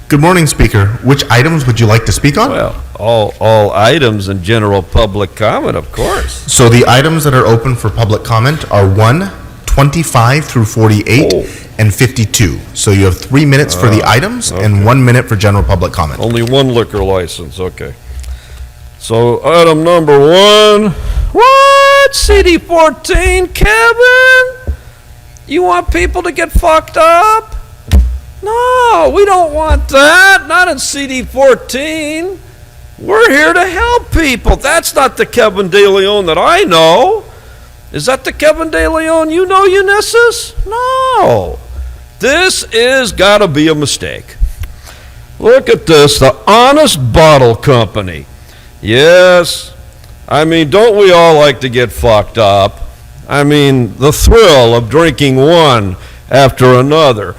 Good morning, Speaker. Which items would you like to speak on? Well, all items in general public comment, of course. So the items that are open for public comment are 1, 25 through 48, and 52. So you have 3 minutes for the items and 1 minute for general public comment. Only one liquor license, okay. So item number 1, what? CD14, Kevin? You want people to get fucked up? No, we don't want that. Not in CD14. We're here to help people. That's not the Kevin De Leon that I know. Is that the Kevin De Leon you know, Ulysses? No. This is got to be a mistake. Look at this, the Honest Bottle Company. Yes, I mean, don't we all like to get fucked up? I mean, the thrill of drinking one after another.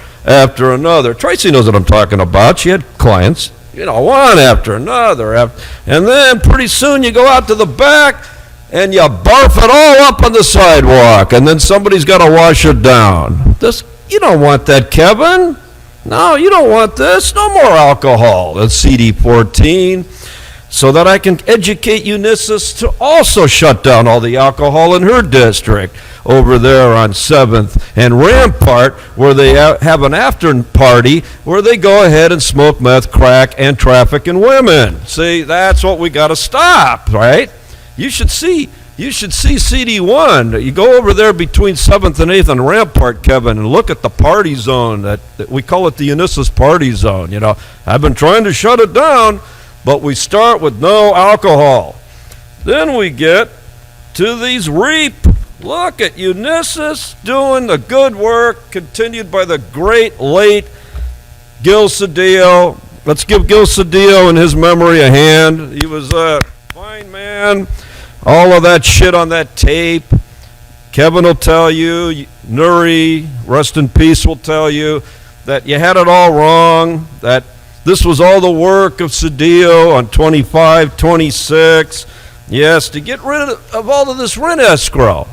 Tracy knows what I'm talking about. She had clients, one after another. And then pretty soon you go out to the back and you barf it all up on the sidewalk. And then somebody's got to wash it down. You don't want that, Kevin. No, you don't want this. No more alcohol. That's CD14. So that I can educate Ulysses to also shut down all the alcohol in her district over there on 7th and Rampart, where they have an after party where they go ahead and smoke meth, crack, and traffic in women. See, that's what we got to stop, right? You should see CD1. You go over there between 7th and 8th and Rampart, Kevin, and look at the party zone. That we call it the Ulysses party zone. I've been trying to shut it down, but we start with no alcohol. Then we get to these REAP. Look at Ulysses doing the good work, continued by the great late Gil Cedillo. Let's give Gil Cedillo in his memory a hand. He was a fine man. All of that shit on that tape. Kevin will tell you, Nuri, rest in peace, will tell you that you had it all wrong, that this was all the work of Cedillo on 25, 26. Yes, to get rid of all of this rent escrow.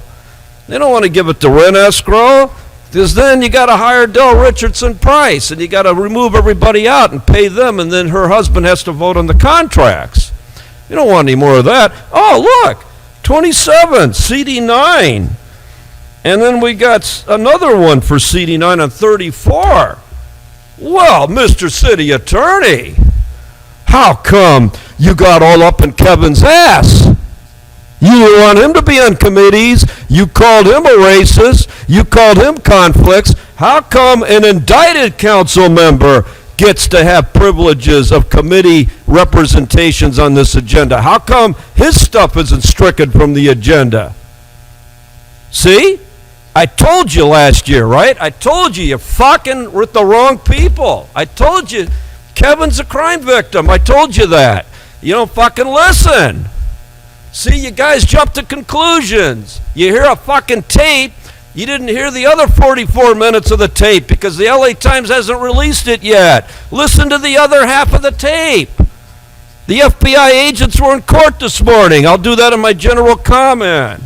They don't want to give it to rent escrow, because then you got to hire Del Richardson Price, and you got to remove everybody out and pay them, and then her husband has to vote on the contracts. You don't want any more of that. Oh, look, 27, CD9. And then we got another one for CD9 on 34. Well, Mr. City Attorney, how come you got all up in Kevin's ass? You want him to be on committees. You called him a racist. You called him conflicts. How come an indicted council member gets to have privileges of committee representations on this agenda? How come his stuff isn't stricken from the agenda? See? I told you last year, right? I told you you're fucking with the wrong people. I told you Kevin's a crime victim. I told you that. You don't fucking listen. See, you guys jump to conclusions. You hear a fucking tape. You didn't hear the other 44 minutes of the tape because the LA Times hasn't released it yet. Listen to the other half of the tape. The FBI agents were in court this morning. I'll do that in my general comment.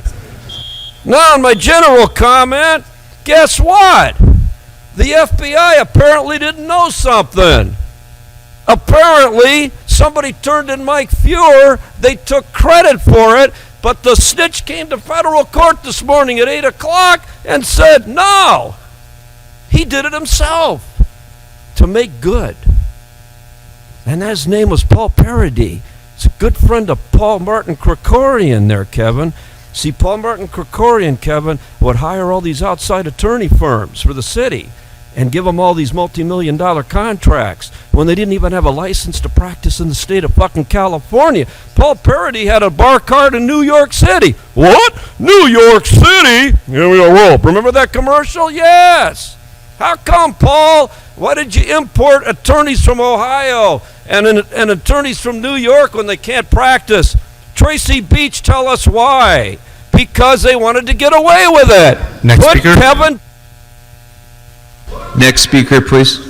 Now, in my general comment, guess what? The FBI apparently didn't know something. Apparently, somebody turned in Mike Fuhrer. They took credit for it, but the snitch came to federal court this morning at 8 o'clock and said, no, he did it himself to make good. And his name was Paul Paradis. He's a good friend of Paul Martin Krikorian there, Kevin. See, Paul Martin Krikorian, Kevin, would hire all these outside attorney firms for the city and give them all these multi-million-dollar contracts when they didn't even have a license to practice in the state of fucking California. Paul Paradis had a bar card in New York City. What? New York City? Here we go, roll. Remember that commercial? Yes. How come, Paul? Why did you import attorneys from Ohio and attorneys from New York when they can't practice? Tracy Beach, tell us why. Because they wanted to get away with it. Next speaker. Kevin. Next speaker, please.